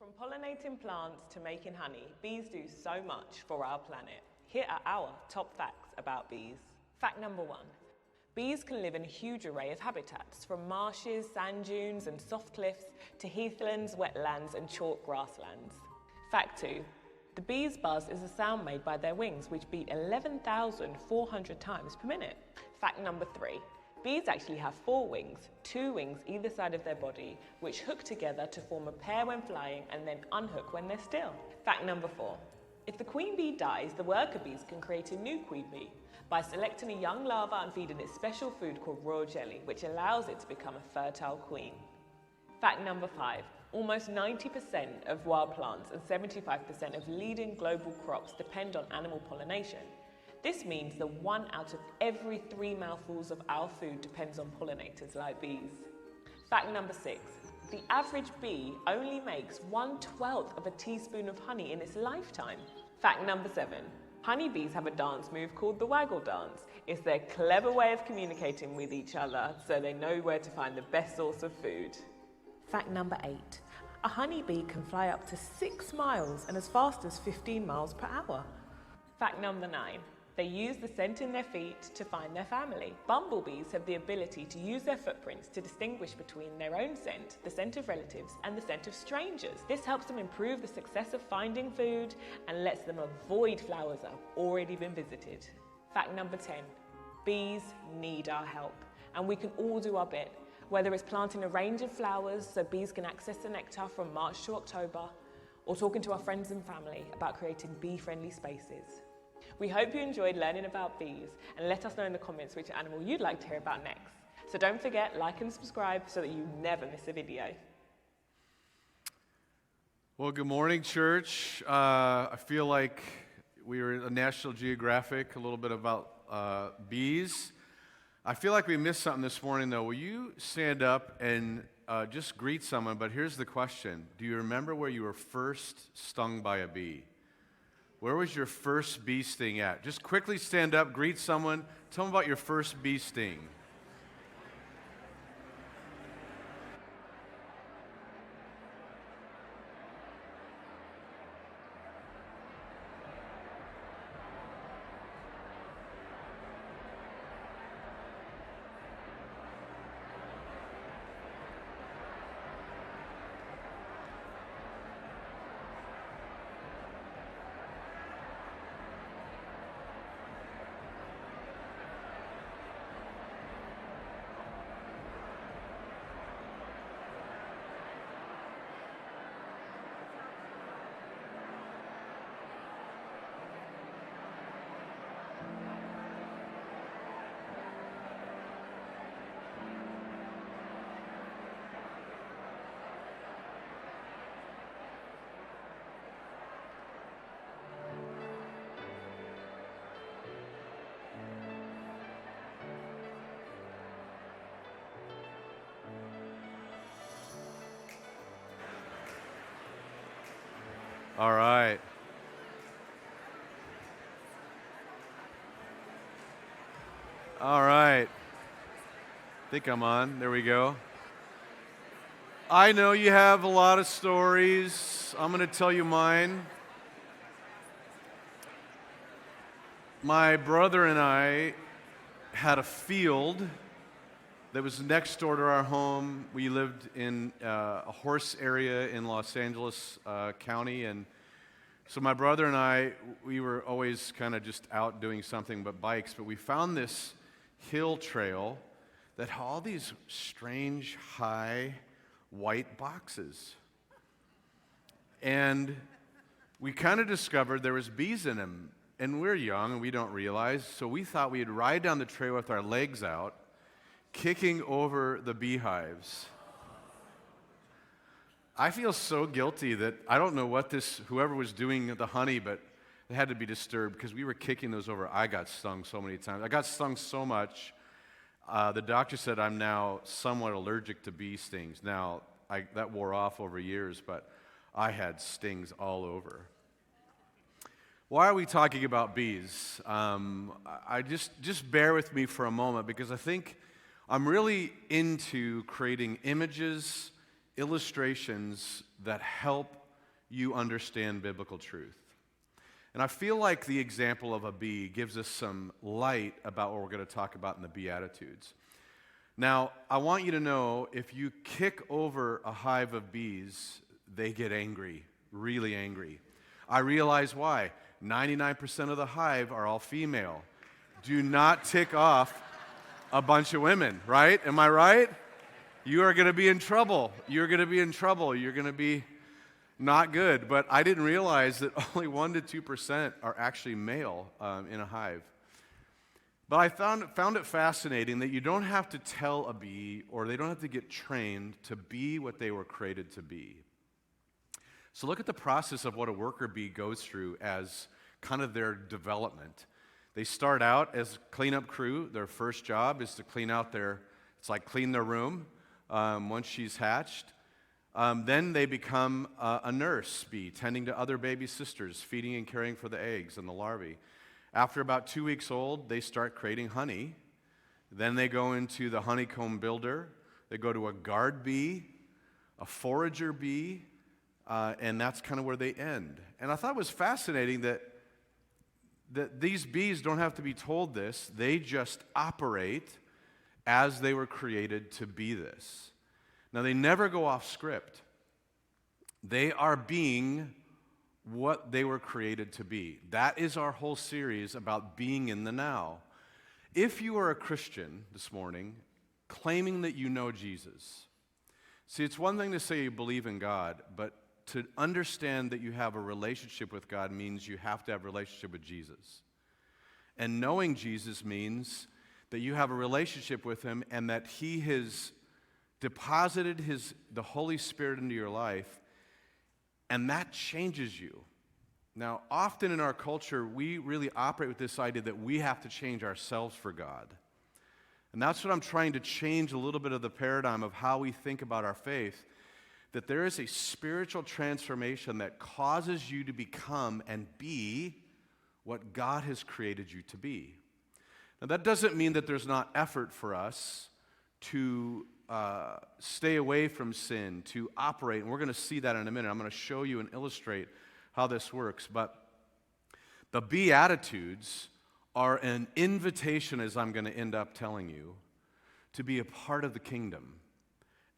From pollinating plants to making honey, bees do so much for our planet. Here are our top facts about bees. Fact number 1. Bees can live in a huge array of habitats, from marshes, sand dunes and soft cliffs to heathlands, wetlands and chalk grasslands. Fact 2. The bee's buzz is a sound made by their wings, which beat 11,400 times per minute. Fact number 3. Bees actually have 4 wings, 2 wings either side of their body, which hook together to form a pair when flying and then unhook when they're still. Fact number 4. If the queen bee dies, the worker bees can create a new queen bee by selecting a young larva and feeding it special food called royal jelly, which allows it to become a fertile queen. Fact number 5. Almost 90% of wild plants and 75% of leading global crops depend on animal pollination. This means that 1 out of every 3 mouthfuls of our food depends on pollinators like bees. Fact number 6. The average bee only makes 1/12 of a teaspoon of honey in its lifetime. Fact number 7. Honeybees have a dance move called the waggle dance. It's their clever way of communicating with each other so they know where to find the best source of food. Fact number 8. A honeybee can fly up to 6 miles and as fast as 15 miles per hour. Fact number 9. They use the scent in their feet to find their family. Bumblebees have the ability to use their footprints to distinguish between their own scent, the scent of relatives, and the scent of strangers. This helps them improve the success of finding food and lets them avoid flowers that have already been visited. Fact number 10. Bees need our help, and we can all do our bit, whether it's planting a range of flowers so bees can access the nectar from March to October, or talking to our friends and family about creating bee-friendly spaces. We hope you enjoyed learning about bees, and let us know in the comments which animal you'd like to hear about next. So don't forget, like and subscribe so that you never miss a video. Well, good morning, church. I feel like we were at National Geographic, a little bit about bees. I feel like we missed something this morning, though. Will you stand up and just greet someone? But here's the question. Do you remember where you were first stung by a bee? Where was your first bee sting at? Just quickly stand up, greet someone, tell them about your first bee sting. All right. All right. I think I'm on. There we go. I know you have a lot of stories. I'm going to tell you mine. My brother and I had a field that was next door to our home. We lived in a horse area in Los Angeles County, and so my brother and I, we were always kind of just out doing something but bikes, but we found this hill trail that had all these strange, high, white boxes. And we kind of discovered there was bees in them, and we're young and we don't realize, so we thought we'd ride down the trail with our legs out, kicking over the beehives. I feel so guilty that I don't know what whoever was doing the honey, but it had to be disturbed because we were kicking those over. I got stung so many times. I got stung so much, the doctor said I'm now somewhat allergic to bee stings. Now, that wore off over years, but I had stings all over. Why are we talking about bees? I just bear with me for a moment because I think I'm really into creating images, illustrations that help you understand biblical truth. And I feel like the example of a bee gives us some light about what we're going to talk about in the Beatitudes. Now, I want you to know, if you kick over a hive of bees, they get angry, really angry. I realize why. 99% of the hive are all female. Do not tick off a bunch of women, right? Am I right? You are going to be in trouble. You're going to be in trouble. You're going to be not good. But I didn't realize that only 1 to 2% are actually male in a hive. But I found it fascinating that you don't have to tell a bee, or they don't have to get trained to be what they were created to be. So look at the process of what a worker bee goes through as kind of their development. They start out as cleanup crew. Their first job is to clean out clean their room once she's hatched. Then they become a nurse bee, tending to other baby sisters, feeding and caring for the eggs and the larvae. After about 2 weeks old, they start creating honey. Then they go into the honeycomb builder. They go to a guard bee, a forager bee, and that's kind of where they end. And I thought it was fascinating that these bees don't have to be told this. They just operate as they were created to be this. Now, they never go off script. They are being what they were created to be. That is our whole series about being in the now. If you are a Christian this morning, claiming that you know Jesus, see, it's one thing to say you believe in God, but to understand that you have a relationship with God means you have to have a relationship with Jesus. And knowing Jesus means that you have a relationship with Him and that He has deposited the Holy Spirit into your life, and that changes you. Now, often in our culture, we really operate with this idea that we have to change ourselves for God. And that's what I'm trying to change a little bit of the paradigm of how we think about our faith, that there is a spiritual transformation that causes you to become and be what God has created you to be. Now, that doesn't mean that there's not effort for us to stay away from sin, to operate, and we're going to see that in a minute. I'm going to show you and illustrate how this works. But the Beatitudes are an invitation, as I'm going to end up telling you, to be a part of the kingdom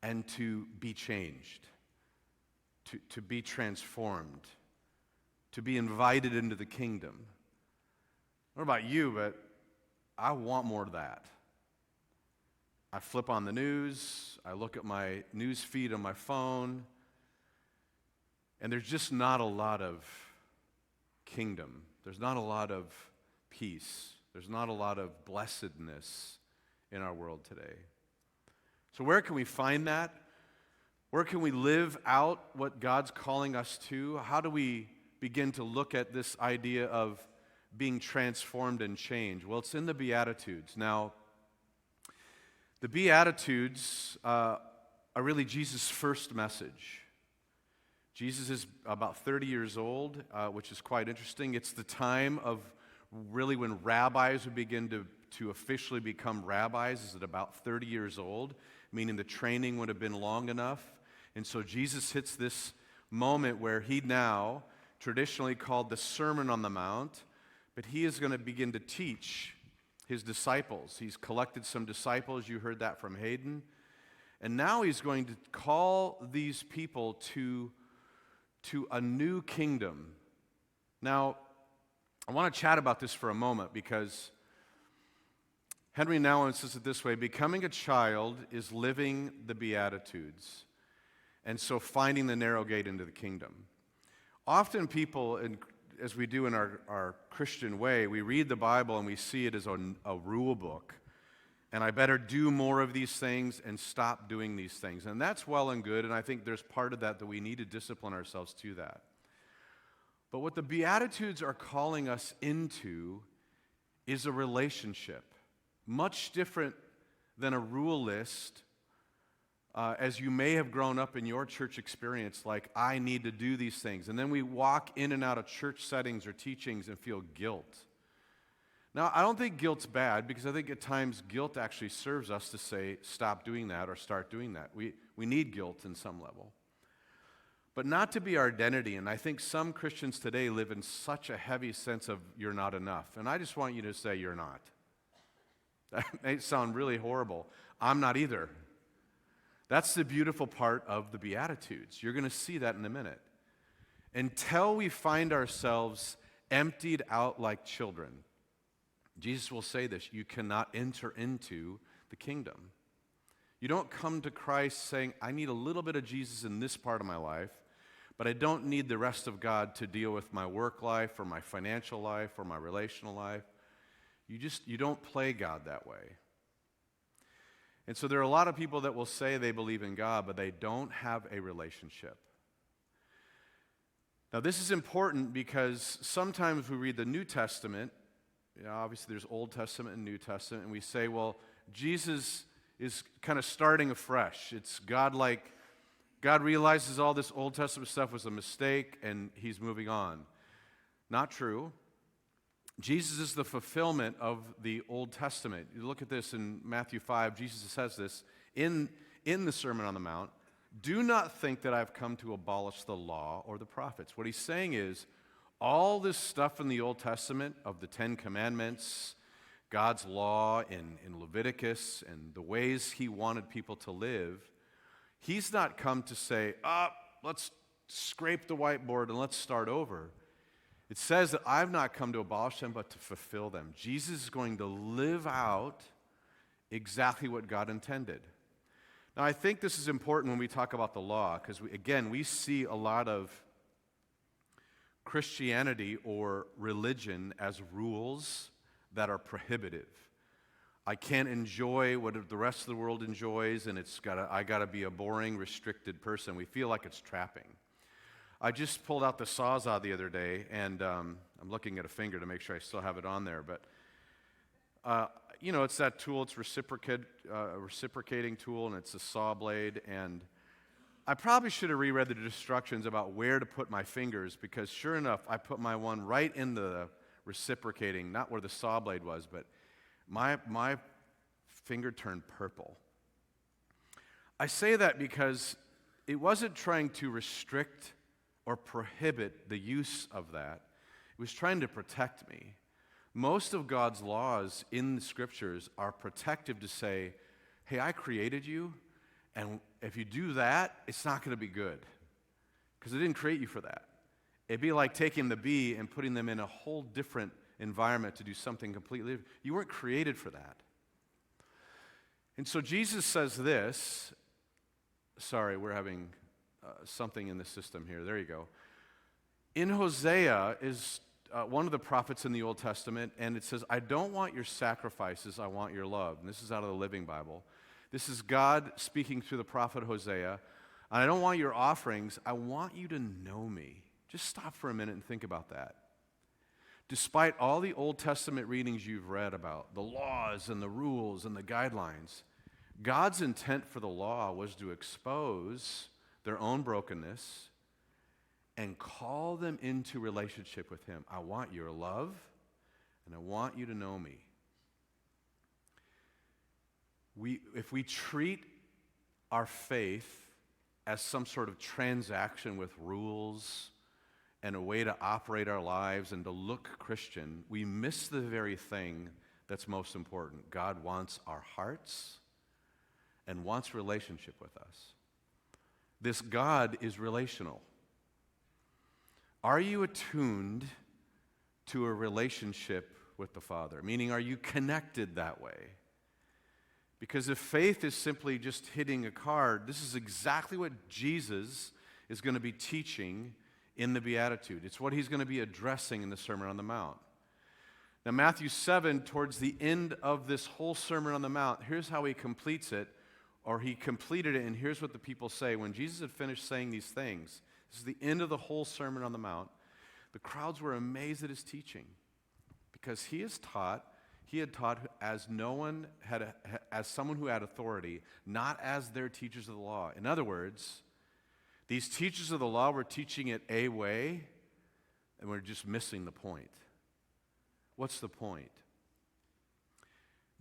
and to be changed, to be transformed, to be invited into the kingdom. I don't know about you, but I want more of that. I flip on the news, I look at my news feed on my phone, and there's just not a lot of kingdom. There's not a lot of peace. There's not a lot of blessedness in our world today. So where can we find that? Where can we live out what God's calling us to? How do we begin to look at this idea of being transformed and changed? Well, it's in the Beatitudes. Now, the Beatitudes are really Jesus' first message. Jesus is about 30 years old, which is quite interesting. It's the time of really when rabbis would begin to officially become rabbis, is at about 30 years old, meaning the training would have been long enough. And so Jesus hits this moment where he now, traditionally called the Sermon on the Mount, but he is going to begin to teach his disciples. He's collected some disciples. You heard that from Hayden. And now he's going to call these people to a new kingdom. Now, I want to chat about this for a moment because Henry Nouwen says it this way: becoming a child is living the Beatitudes, and so finding the narrow gate into the kingdom. Often people, as we do in our Christian way, we read the Bible and we see it as a rule book. And I better do more of these things and stop doing these things. And that's well and good, and I think there's part of that we need to discipline ourselves to that. But what the Beatitudes are calling us into is a relationship, much different than a rule list, as you may have grown up in your church experience, like, I need to do these things. And then we walk in and out of church settings or teachings and feel guilt. Now, I don't think guilt's bad, because I think at times guilt actually serves us to say, stop doing that or start doing that. We need guilt in some level. but not to be our identity. And I think some Christians today live in such a heavy sense of you're not enough. And I just want you to say you're not. That may sound really horrible. I'm not either. That's the beautiful part of the Beatitudes. You're going to see that in a minute. Until we find ourselves emptied out like children, Jesus will say this, you cannot enter into the kingdom. You don't come to Christ saying, I need a little bit of Jesus in this part of my life, but I don't need the rest of God to deal with my work life or my financial life or my relational life. You don't play God that way. And so there are a lot of people that will say they believe in God, but they don't have a relationship. Now, this is important because sometimes we read the New Testament. Obviously, there's Old Testament and New Testament, and we say, well, Jesus is kind of starting afresh. It's God realizes all this Old Testament stuff was a mistake, and he's moving on. Not true. Jesus is the fulfillment of the Old Testament. You look at this in Matthew 5, Jesus says this in the Sermon on the Mount, do not think that I've come to abolish the law or the prophets. What he's saying is, all this stuff in the Old Testament of the Ten Commandments, God's law in Leviticus, and the ways he wanted people to live, he's not come to say, let's scrape the whiteboard and let's start over. It says that I've not come to abolish them, but to fulfill them. Jesus is going to live out exactly what God intended. Now, I think this is important when we talk about the law, because, we see a lot of Christianity or religion as rules that are prohibitive. I can't enjoy what the rest of the world enjoys, and I got to be a boring, restricted person. We feel like it's trapping. I just pulled out the Sawzall the other day, and I'm looking at a finger to make sure I still have it on there. But, it's that tool. It's a reciprocating tool, and it's a saw blade. And I probably should have reread the instructions about where to put my fingers, because sure enough, I put my one right in the reciprocating, not where the saw blade was, but my finger turned purple. I say that because it wasn't trying to restrict or prohibit the use of that. It was trying to protect me. Most of God's laws in the scriptures are protective to say, hey, I created you, and if you do that, it's not going to be good, because I didn't create you for that. It'd be like taking the bee and putting them in a whole different environment to do something completely different. You weren't created for that. And so Jesus says this. Sorry, we're having something in the system here. There you go. In Hosea is one of the prophets in the Old Testament, and it says, I don't want your sacrifices, I want your love. And this is out of the Living Bible. This is God speaking through the prophet Hosea. And I don't want your offerings, I want you to know me. Just stop for a minute and think about that. Despite all the Old Testament readings you've read about the laws and the rules and the guidelines, God's intent for the law was to expose their own brokenness and call them into relationship with him. I want your love, and I want you to know me. If we treat our faith as some sort of transaction with rules and a way to operate our lives and to look Christian, we miss the very thing that's most important. God wants our hearts and wants relationship with us. This God is relational. Are you attuned to a relationship with the Father? Meaning, are you connected that way? Because if faith is simply just hitting a card, this is exactly what Jesus is going to be teaching in the Beatitude. It's what he's going to be addressing in the Sermon on the Mount. Now, Matthew 7, towards the end of this whole Sermon on the Mount, here's how he completes it, or he completed it, and here's what the people say. When Jesus had finished saying these things, this is the end of the whole Sermon on the Mount, the crowds were amazed at his teaching, because he had taught as as someone who had authority, not as their teachers of the law. In other words, these teachers of the law were teaching it a way, and we're just missing the point. What's the point?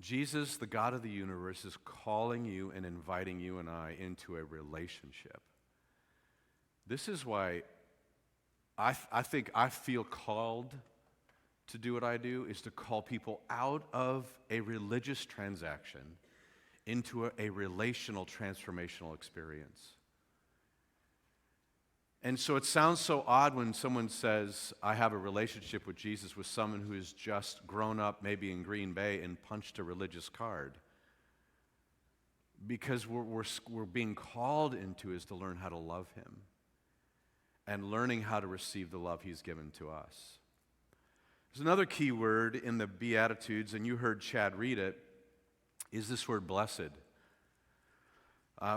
Jesus, the God of the universe, is calling you and inviting you and I into a relationship. This is why I think I feel called to do what I do, is to call people out of a religious transaction into a relational, transformational experience. And so it sounds so odd when someone says, I have a relationship with Jesus, with someone who has just grown up maybe in Green Bay and punched a religious card. Because we're being called into is to learn how to love him and learning how to receive the love he's given to us. There's another key word in the Beatitudes, and you heard Chad read it, is this word blessed.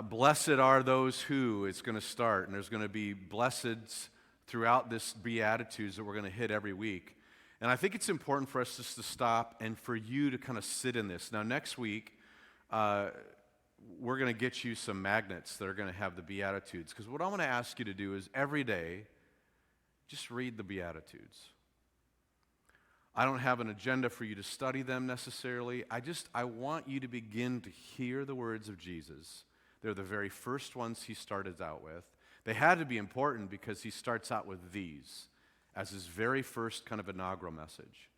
Blessed are those who, it's going to start, and there's going to be blesseds throughout this Beatitudes that we're going to hit every week. And I think it's important for us just to stop and for you to kind of sit in this. Now, next week, we're going to get you some magnets that are going to have the Beatitudes. Because what I want to ask you to do is every day, just read the Beatitudes. I don't have an agenda for you to study them necessarily. I want you to begin to hear the words of Jesus. They're the very first ones he started out with. They had to be important because he starts out with these as his very first kind of inaugural message.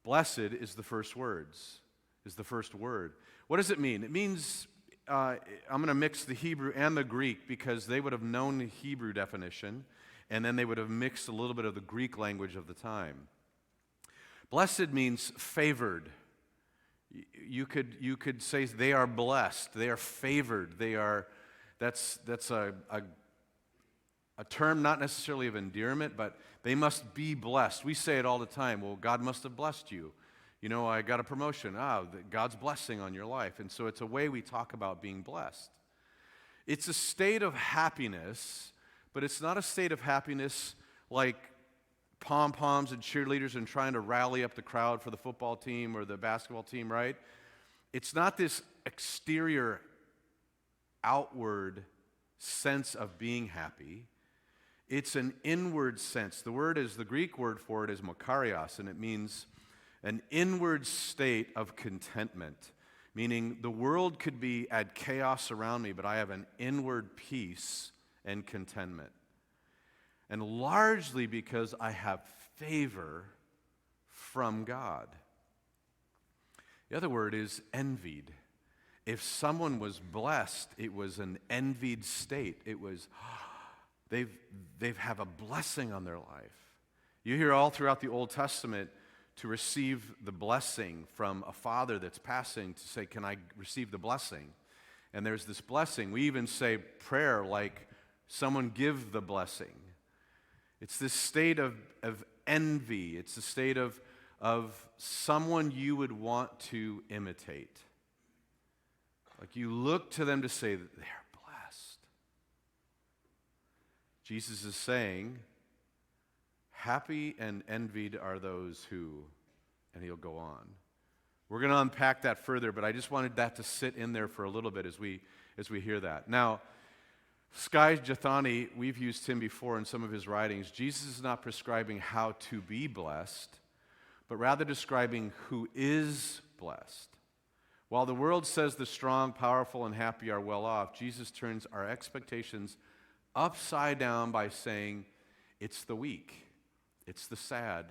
Blessed is the first words, is the first word. What does it mean? It means, I'm going to mix the Hebrew and the Greek because they would have known the Hebrew definition, and then they would have mixed a little bit of the Greek language of the time. Blessed means favored. You could say they are blessed, they are favored, that's a term not necessarily of endearment, but they must be blessed. We say it all the time, well, God must have blessed you. You know, I got a promotion. God's blessing on your life. And so it's a way we talk about being blessed. It's a state of happiness, but it's not a state of happiness like pom-poms and cheerleaders and trying to rally up the crowd for the football team or the basketball team, right? It's not this exterior, outward sense of being happy. It's an inward sense. The Greek word for it is makarios, and it means an inward state of contentment, meaning the world could be at chaos around me, but I have an inward peace and contentment. And largely because I have favor from God. The other word is envied. If someone was blessed, it was an envied state. It was, they have a blessing on their life. You hear all throughout the Old Testament, to receive the blessing from a father that's passing, to say, can I receive the blessing? And there's this blessing. We even say prayer like, someone give the blessing. It's this state of envy. It's a state of someone you would want to imitate. Like you look to them to say that they're blessed. Jesus is saying, happy and envied are those who, and he'll go on. We're going to unpack that further, but I just wanted that to sit in there for a little bit as we hear that. Now, Skye Jethani, we've used him before in some of his writings. Jesus is not prescribing how to be blessed, but rather describing who is blessed. While the world says the strong, powerful, and happy are well off, Jesus turns our expectations upside down by saying it's the weak, it's the sad,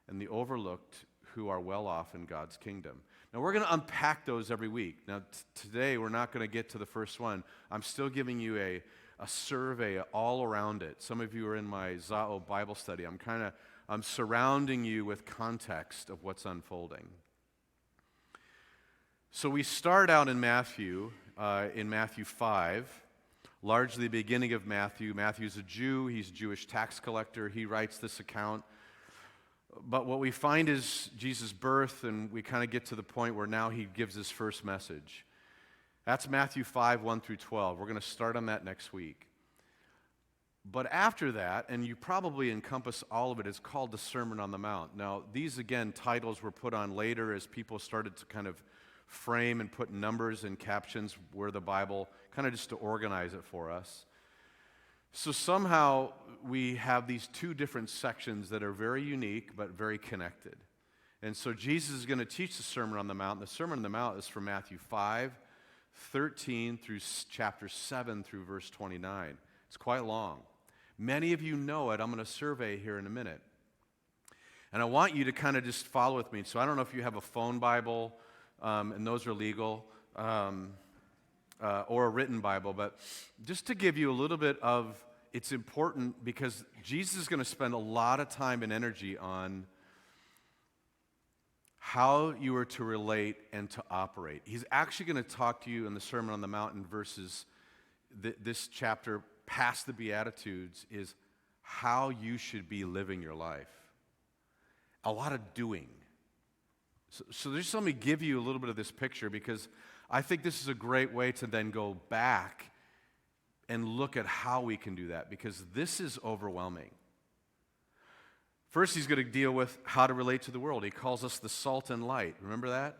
and the overlooked who are well off in God's kingdom. Now, we're going to unpack those every week. Now, today, we're not going to get to the first one. I'm still giving you a survey all around it. Some of you are in my Zao Bible study. I'm surrounding you with context of what's unfolding. So we start out in Matthew 5, largely the beginning of Matthew. Matthew's a Jew. He's a Jewish tax collector. He writes this account. But what we find is Jesus' birth, and we kind of get to the point where now he gives his first message. That's Matthew 5, 1 through 12. We're going to start on that next week. But after that, and you probably encompass all of it, it's called the Sermon on the Mount. Now, these, again, titles were put on later as people started to kind of frame and put numbers and captions where the Bible, kind of just to organize it for us. So somehow we have these two different sections that are very unique but very connected. And so Jesus is going to teach the Sermon on the Mount. The Sermon on the Mount is from Matthew 5 13 through chapter 7 through verse 29. It's quite long. Many of you know it. I'm going to survey here in a minute. And I want you to kind of just follow with me. So I don't know if you have a phone Bible, and those are legal, or a written Bible, but just to give you a little bit of, it's important because Jesus is going to spend a lot of time and energy on how you are to relate and to operate. He's actually going to talk to you in the Sermon on the Mount in verses, this chapter past the Beatitudes, is how you should be living your life. A lot of doing. So just let me give you a little bit of this picture, because I think this is a great way to then go back and look at how we can do that, because this is overwhelming. First, he's going to deal with how to relate to the world. He calls us the salt and light. Remember that?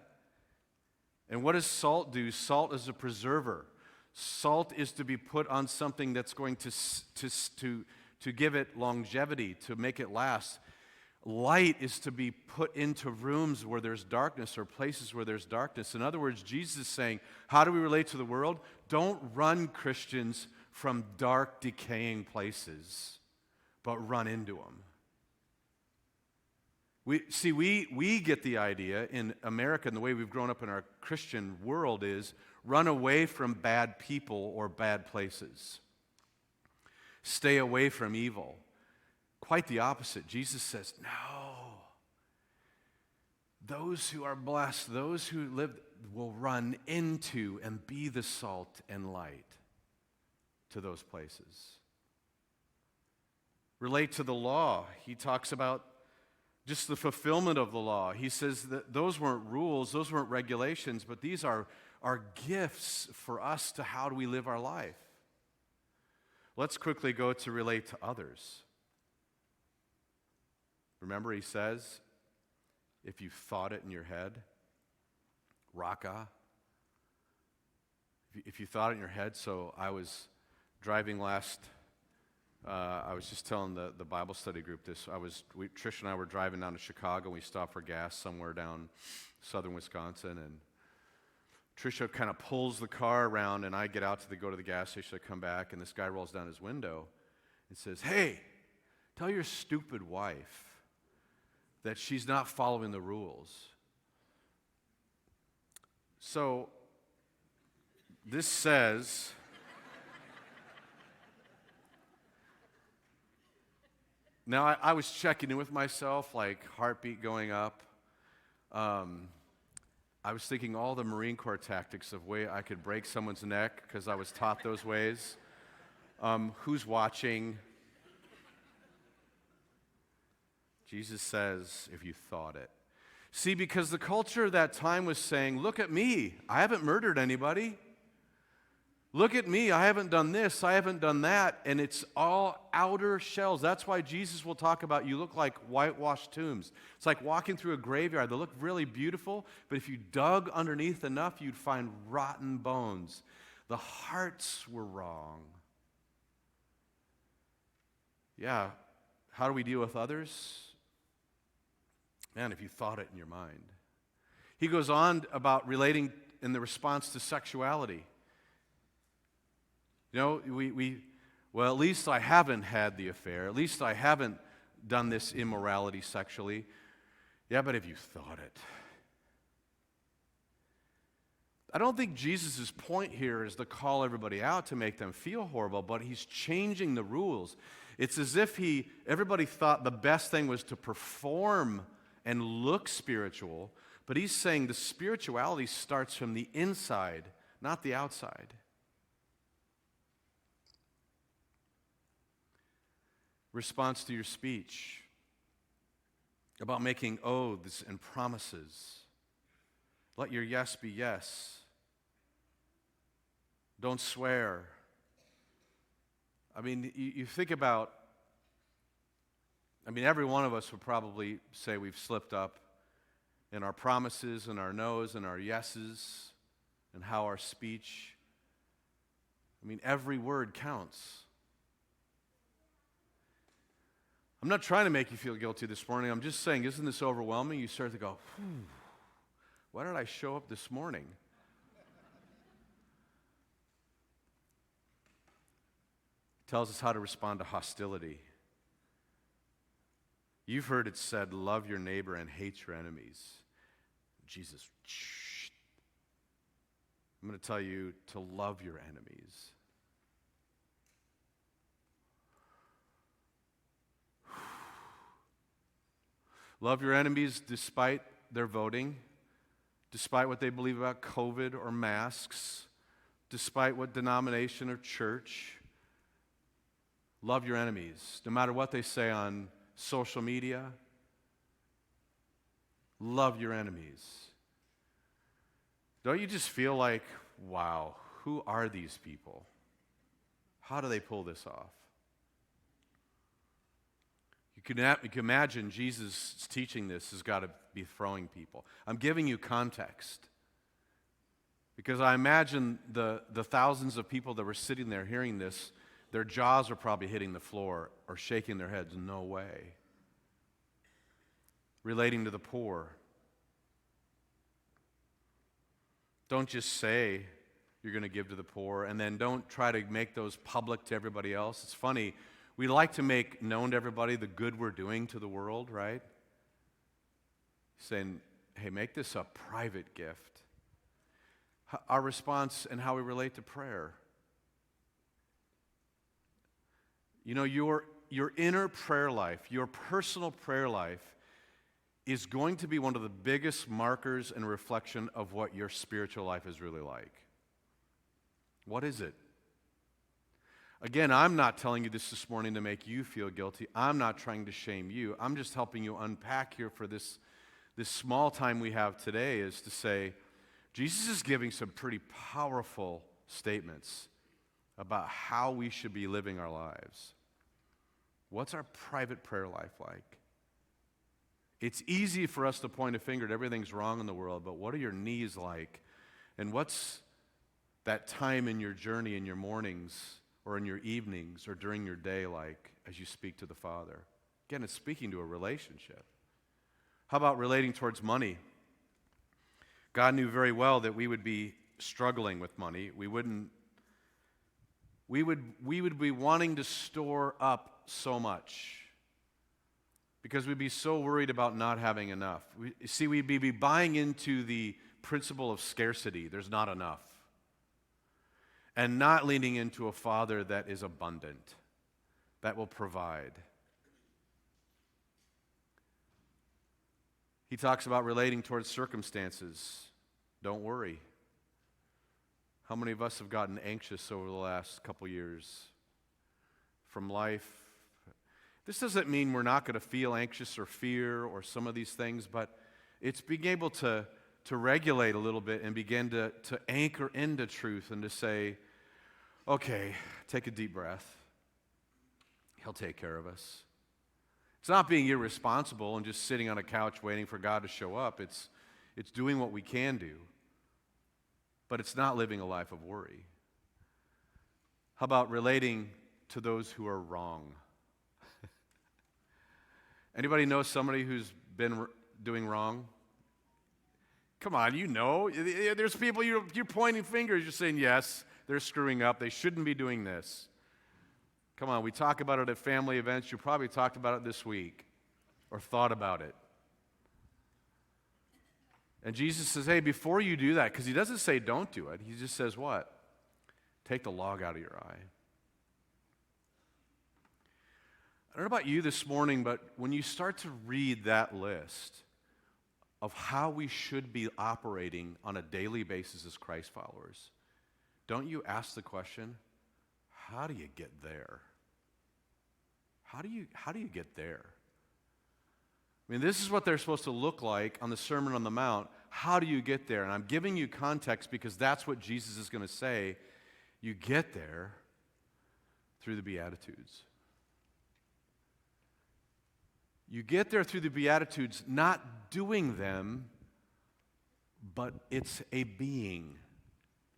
And what does salt do? Salt is a preserver. Salt is to be put on something that's going to give it longevity, to make it last. Light is to be put into rooms where there's darkness or places where there's darkness. In other words, Jesus is saying, how do we relate to the world? Don't run, Christians, from dark, decaying places, but run into them. We get the idea in America, and the way we've grown up in our Christian world is run away from bad people or bad places. Stay away from evil. Quite the opposite. Jesus says, no. Those who are blessed, those who live, will run into and be the salt and light to those places. Relate to the law. He talks about just the fulfillment of the law. He says that those weren't rules, those weren't regulations, but these are gifts for us to how do we live our life. Let's quickly go to relate to others. Remember, he says, if you thought it in your head, raka. If you thought it in your head, so I was driving I was just telling the Bible study group this. Trish and I were driving down to Chicago, and we stopped for gas somewhere down southern Wisconsin, and Trisha kind of pulls the car around, and I get out to go to the gas station. I come back, and this guy rolls down his window and says, hey, tell your stupid wife that she's not following the rules. So this says, now I was checking in with myself, like heartbeat going up. I was thinking all the Marine Corps tactics of way I could break someone's neck because I was taught those ways. Who's watching? Jesus says, if you thought it. See, because the culture of that time was saying, look at me, I haven't murdered anybody. Look at me, I haven't done this, I haven't done that, and it's all outer shells. That's why Jesus will talk about you look like whitewashed tombs. It's like walking through a graveyard. They look really beautiful, but if you dug underneath enough, you'd find rotten bones. The hearts were wrong. Yeah, how do we deal with others? Man, if you thought it in your mind. He goes on about relating in the response to sexuality. You know, well, at least I haven't had the affair. At least I haven't done this immorality sexually. Yeah, but if you thought it. I don't think Jesus' point here is to call everybody out to make them feel horrible, but he's changing the rules. It's as if everybody thought the best thing was to perform and look spiritual, but he's saying the spirituality starts from the inside, not the outside. Response to your speech about making oaths and promises. Let your yes be yes. Don't swear. I mean, you think about, every one of us would probably say we've slipped up in our promises and our no's and our yeses and how our speech, every word counts. I'm not trying to make you feel guilty this morning. I'm just saying, isn't this overwhelming? You start to go, why did I show up this morning? tells us how to respond to hostility. You've heard it said, love your neighbor and hate your enemies. Jesus, shh. I'm going to tell you to love your enemies. Love your enemies despite their voting, despite what they believe about COVID or masks, despite what denomination or church. Love your enemies, no matter what they say on social media. Love your enemies. Don't you just feel like, wow, who are these people? How do they pull this off? You can imagine Jesus teaching this has got to be throwing people. I'm giving you context because I imagine the thousands of people that were sitting there hearing this, their jaws are probably hitting the floor or shaking their heads. No way. Relating to the poor. Don't just say you're going to give to the poor and then don't try to make those public to everybody else. It's funny. We like to make known to everybody the good we're doing to the world, right? Saying, hey, make this a private gift. Our response and how we relate to prayer. You know, your inner prayer life, your personal prayer life is going to be one of the biggest markers and reflection of what your spiritual life is really like. What is it? Again, I'm not telling you this morning to make you feel guilty. I'm not trying to shame you. I'm just helping you unpack here for this small time we have today is to say, Jesus is giving some pretty powerful statements about how we should be living our lives. What's our private prayer life like? It's easy for us to point a finger at everything's wrong in the world, but what are your knees like? And what's that time in your journey, in your mornings, or in your evenings, or during your day like as you speak to the Father? Again, it's speaking to a relationship. How about relating towards money? God knew very well that we would be struggling with money. We would be wanting to store up so much because we'd be so worried about not having enough. We'd be buying into the principle of scarcity. There's not enough. And not leaning into a Father that is abundant, that will provide. He talks about relating towards circumstances. Don't worry. How many of us have gotten anxious over the last couple years from life? This doesn't mean we're not going to feel anxious or fear or some of these things, but it's being able to regulate a little bit and begin to anchor into truth and to say, okay, take a deep breath. He'll take care of us. It's not being irresponsible and just sitting on a couch waiting for God to show up. It's doing what we can do, but it's not living a life of worry. How about relating to those who are wrong? Anybody know somebody who's been doing wrong? Come on, you know. There's people, you're pointing fingers, you're saying, yes, they're screwing up, they shouldn't be doing this. Come on, we talk about it at family events. You probably talked about it this week or thought about it. And Jesus says, hey, before you do that, because he doesn't say don't do it, he just says what? Take the log out of your eye. I don't know about you this morning, but when you start to read that list of how we should be operating on a daily basis as Christ followers, don't you ask the question, how do you get there? How do you get there? I mean, this is what they're supposed to look like on the Sermon on the Mount. How do you get there? And I'm giving you context because that's what Jesus is going to say. You get there through the Beatitudes. You get there through the Beatitudes, not doing them, but it's a being.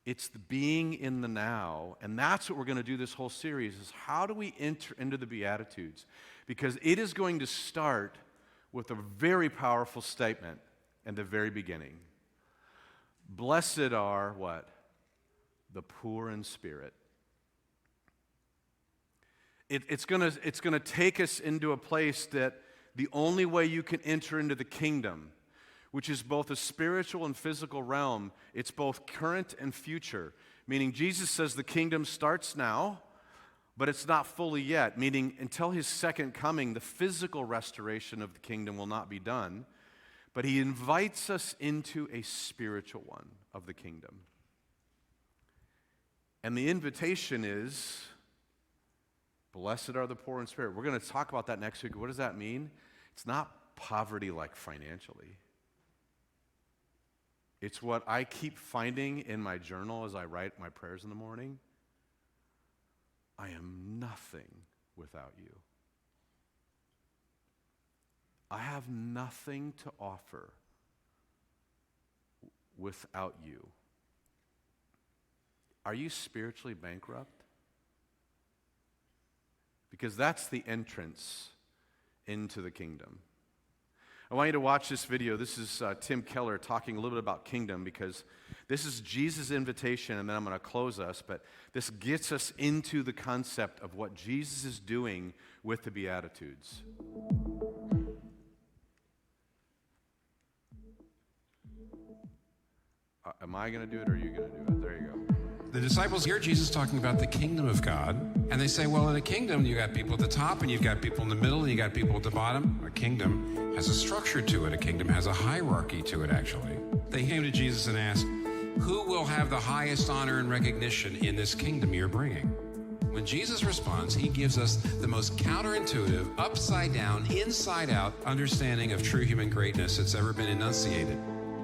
It's the being in the now, and that's what we're going to do this whole series, is how do we enter into the Beatitudes? Because it is going to start with a very powerful statement in the very beginning. Blessed are what? The poor in spirit. It's gonna take us into a place that the only way you can enter into the kingdom, which is both a spiritual and physical realm, it's both current and future. Meaning Jesus says the kingdom starts now, but it's not fully yet. Meaning until his second coming, the physical restoration of the kingdom will not be done. But he invites us into a spiritual one of the kingdom. And the invitation is, blessed are the poor in spirit. We're going to talk about that next week. What does that mean? It's not poverty like financially. It's what I keep finding in my journal as I write my prayers in the morning. I am nothing without you. I have nothing to offer without you. Are you spiritually bankrupt? Because that's the entrance into the kingdom. I want you to watch this video. This is Tim Keller talking a little bit about kingdom, because this is Jesus' invitation, and then I'm going to close us, but this gets us into the concept of what Jesus is doing with the Beatitudes. Am I going to do it, or are you going to do it? There you go. The disciples hear Jesus talking about the kingdom of God, and they say, well, in a kingdom, you got people at the top, and you've got people in the middle, and you got people at the bottom. A kingdom has a structure to it. A kingdom has a hierarchy to it, actually. They came to Jesus and asked, who will have the highest honor and recognition in this kingdom you're bringing? When Jesus responds, he gives us the most counterintuitive, upside-down, inside-out understanding of true human greatness that's ever been enunciated.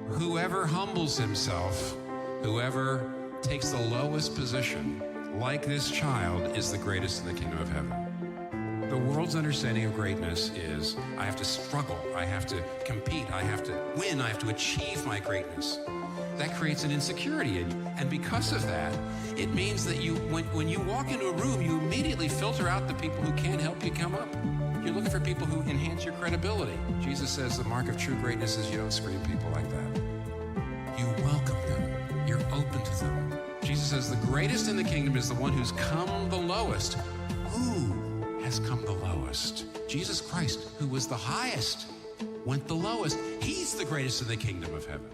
Whoever humbles himself, whoever takes the lowest position, like this child, is the greatest in the kingdom of heaven. The world's understanding of greatness is, I have to struggle, I have to compete, I have to win, I have to achieve my greatness. That creates an insecurity in you. And because of that, it means that when you walk into a room, you immediately filter out the people who can't help you come up. You're looking for people who enhance your credibility. Jesus says the mark of true greatness is you don't screen people like that. You welcome them. You're open to them. Jesus says the greatest in the kingdom is the one who's come the lowest. Who has come the lowest? Jesus Christ, who was the highest, went the lowest. He's the greatest in the kingdom of heaven.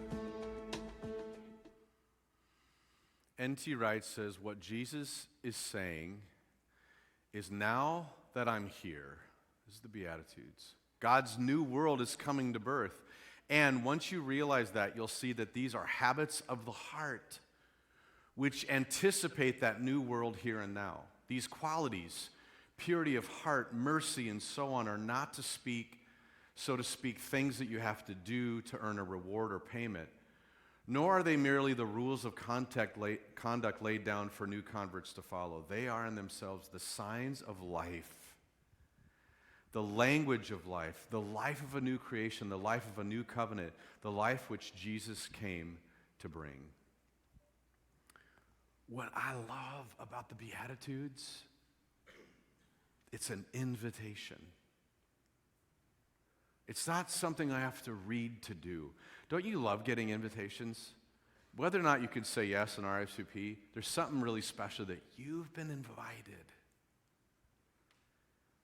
N.T. Wright says what Jesus is saying is, now that I'm here, this is the Beatitudes, God's new world is coming to birth. And once you realize that, you'll see that these are habits of the heart which anticipate that new world here and now. These qualities, purity of heart, mercy, and so on, are not to speak, so to speak, things that you have to do to earn a reward or payment, nor are they merely the rules of conduct laid down for new converts to follow. They are in themselves the signs of life, the language of life, the life of a new creation, the life of a new covenant, the life which Jesus came to bring. What I love about the Beatitudes, it's an invitation. It's not something I have to read to do. Don't you love getting invitations? Whether or not you can say yes in RSVP, there's something really special that you've been invited.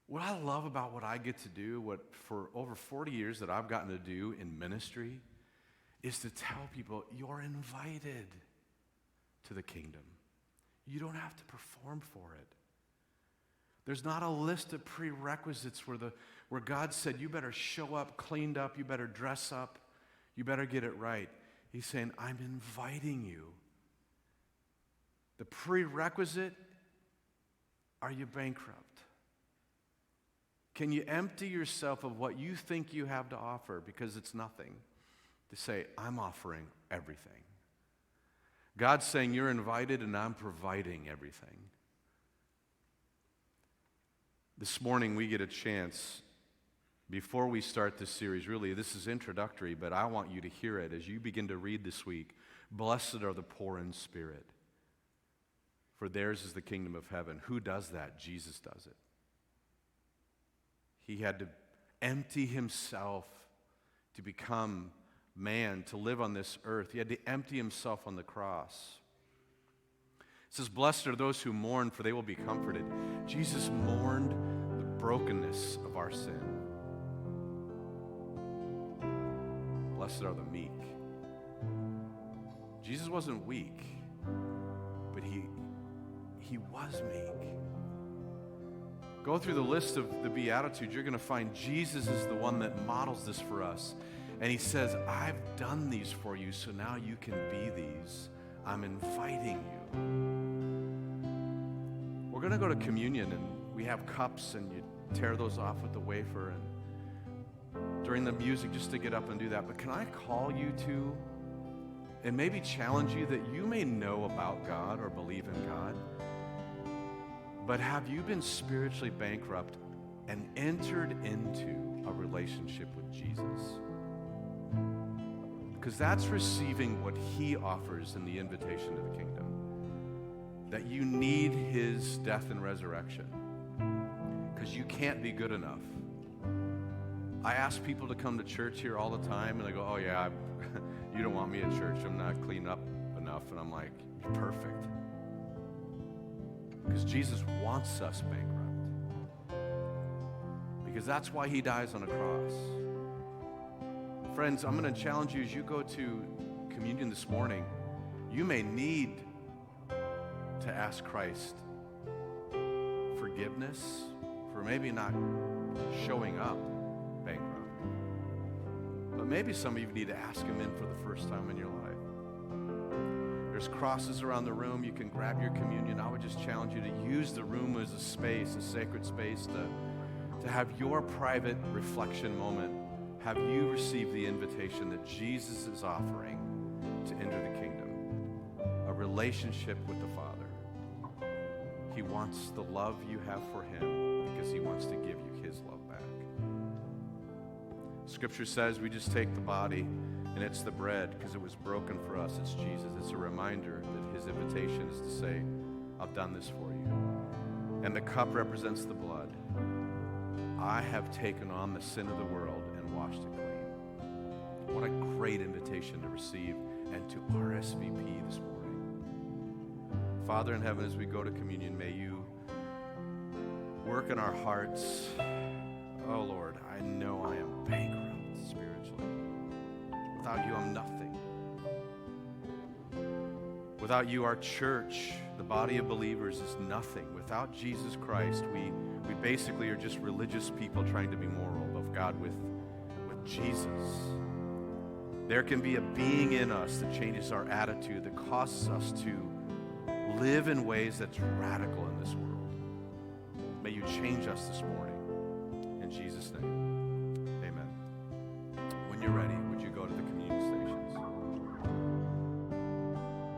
What I love about what I get to do, what for over 40 years that I've gotten to do in ministry, is to tell people you're invited to the kingdom. You don't have to perform for it. There's not a list of prerequisites where God said, you better show up cleaned up, you better dress up, you better get it right. He's saying, I'm inviting you. The prerequisite, are you bankrupt? Can you empty yourself of what you think you have to offer, because it's nothing, to say, I'm offering everything. God's saying, you're invited and I'm providing everything. This morning we get a chance, before we start this series, really this is introductory, but I want you to hear it as you begin to read this week. Blessed are the poor in spirit, for theirs is the kingdom of heaven. Who does that? Jesus does it. He had to empty himself to become man, to live on this earth. He had to empty himself on the cross. It says, blessed are those who mourn, for they will be comforted. Jesus mourned the brokenness of our sin. Blessed are the meek. Jesus wasn't weak, but he was meek. Go through the list of the Beatitudes, you're going to find Jesus is the one that models this for us. And he says, I've done these for you, so now you can be these. I'm inviting you. We're going to go to communion, and we have cups, and you tear those off with the wafer, and during the music, just to get up and do that. But can I call you to, and maybe challenge you that you may know about God or believe in God, but have you been spiritually bankrupt and entered into a relationship with Jesus? Because that's receiving what he offers in the invitation to the kingdom. That you need his death and resurrection. Because you can't be good enough. I ask people to come to church here all the time, and they go, oh yeah, you don't want me at church. I'm not cleaned up enough. And I'm like, you're perfect. Because Jesus wants us bankrupt. Because that's why he dies on a cross. Friends, I'm going to challenge you as you go to communion this morning, you may need to ask Christ forgiveness for maybe not showing up bankrupt. But maybe some of you need to ask him in for the first time in your life. There's crosses around the room. You can grab your communion. I would just challenge you to use the room as a space, a sacred space to have your private reflection moment. Have you received the invitation that Jesus is offering to enter the kingdom? A relationship with the Father. He wants the love you have for him because he wants to give you his love back. Scripture says we just take the body and it's the bread because it was broken for us. It's Jesus. It's a reminder that his invitation is to say, I've done this for you. And the cup represents the blood. I have taken on the sin of the world and washed it clean. What a great invitation to receive and to RSVP this morning. Father in heaven, as we go to communion, may you work in our hearts. Oh Lord, I know I am bankrupt spiritually. Without you, I'm nothing. Without you, our church, the body of believers, is nothing. Without Jesus Christ, we basically are just religious people trying to be moral, but God, with Jesus, there can be a being in us that changes our attitude, that causes us to live in ways that's radical in this world. May you change us this morning. In Jesus' name.